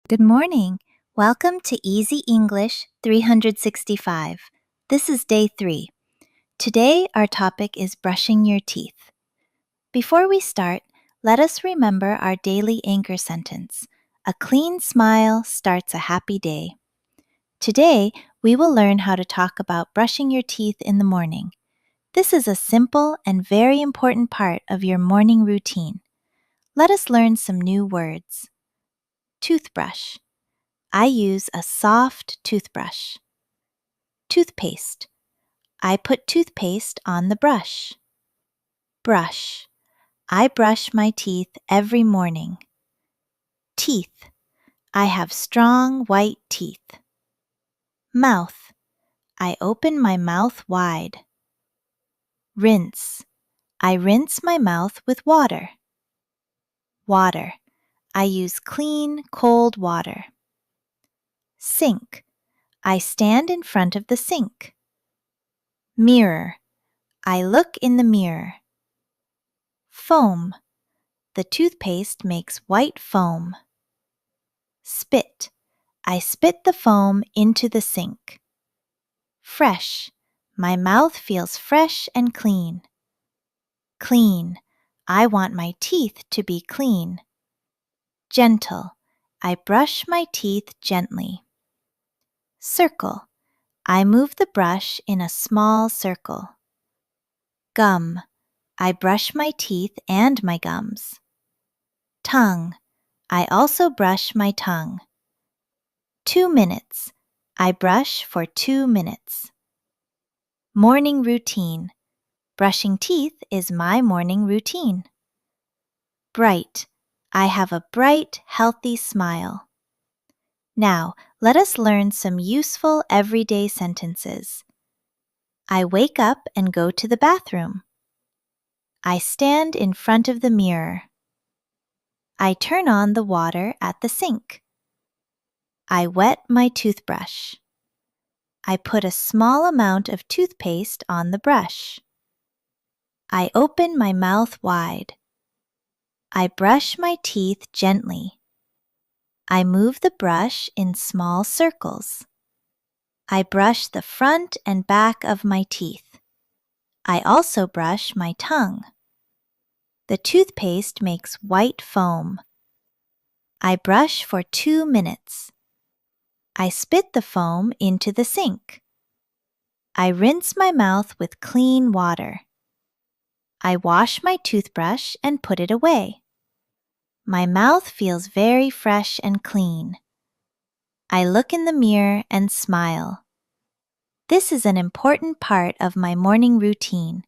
Good morning. Welcome to Easy English 365. This is day 3. Today, our topic is brushing your teeth. Before we start, let us remember our daily anchor sentence. A clean smile starts a happy day. Today, we will learn how to talk about brushing your teeth in the morning. This is a simple and very important part of your morning routine. Let us learn some new words. Toothbrush. I use a soft toothbrush. Toothpaste. I put toothpaste on the brush. Brush. I brush my teeth every morning. Teeth. I have strong white teeth. Mouth. I open my mouth wide. Rinse. I rinse my mouth with water. Water. I use clean, cold water. Sink. I stand in front of the sink. Mirror. I look in the mirror. Foam. The toothpaste makes white foam. Spit. I spit the foam into the sink. Fresh. My mouth feels fresh and clean. Clean. I want my teeth to be clean. Gentle. I brush my teeth gently. Circle. I move the brush in a small circle. Gum. I brush my teeth and my gums. Tongue. I also brush my tongue. 2 minutes. I brush for 2 minutes. Morning routine. Brushing teeth is my morning routine. Bright. I have a bright, healthy smile. Now, let us learn some useful everyday sentences. I wake up and go to the bathroom. I stand in front of the mirror. I turn on the water at the sink. I wet my toothbrush. I put a small amount of toothpaste on the brush. I open my mouth wide. I brush my teeth gently. I move the brush in small circles. I brush the front and back of my teeth. I also brush my tongue. The toothpaste makes white foam. I brush for 2 minutes. I spit the foam into the sink. I rinse my mouth with clean water. I wash my toothbrush and put it away. My mouth feels very fresh and clean. I look in the mirror and smile. This is an important part of my morning routine.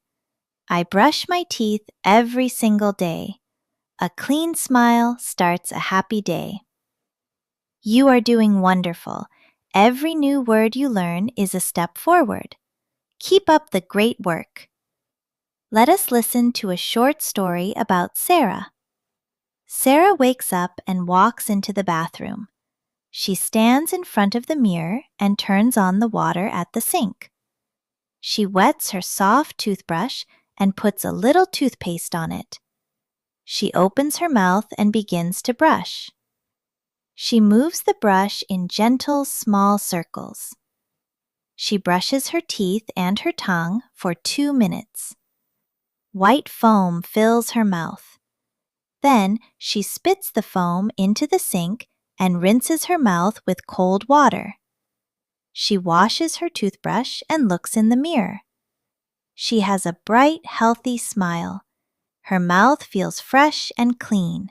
I brush my teeth every single day. A clean smile starts a happy day. You are doing wonderful. Every new word you learn is a step forward. Keep up the great work. Let us listen to a short story about Sarah. Sarah wakes up and walks into the bathroom. She stands in front of the mirror and turns on the water at the sink. She wets her soft toothbrush and puts a little toothpaste on it. She opens her mouth and begins to brush. She moves the brush in gentle, small circles. She brushes her teeth and her tongue for 2 minutes. White foam fills her mouth. Then she spits the foam into the sink and rinses her mouth with cold water. She washes her toothbrush and looks in the mirror. She has a bright, healthy smile. Her mouth feels fresh and clean.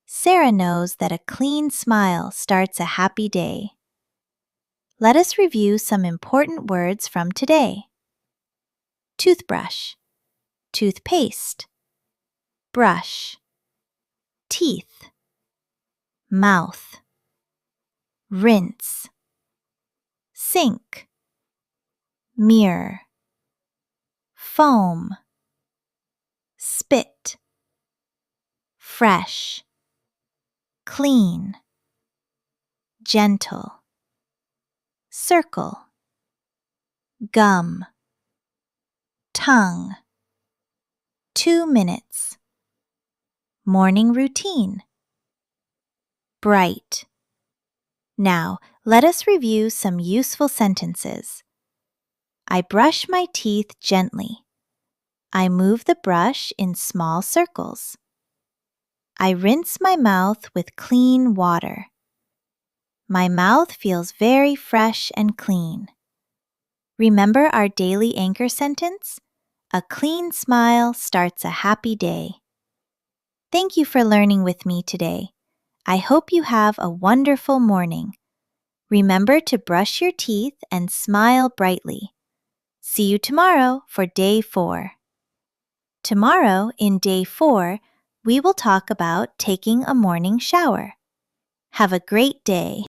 Sarah knows that a clean smile starts a happy day. Let us review some important words from today. Toothbrush, toothpaste, brush, teeth, mouth, rinse, sink, mirror, foam, spit, fresh, clean, gentle, circle, gum, tongue, 2 minutes, morning routine, bright, Now, let us review some useful sentences. I brush my teeth gently. I move the brush in small circles. I rinse my mouth with clean water. My mouth feels very fresh and clean. Remember our daily anchor sentence? A clean smile starts a happy day. Thank you for learning with me today. I hope you have a wonderful morning. Remember to brush your teeth and smile brightly. See you tomorrow for day 4. Tomorrow, in day 4, we will talk about taking a morning shower. Have a great day.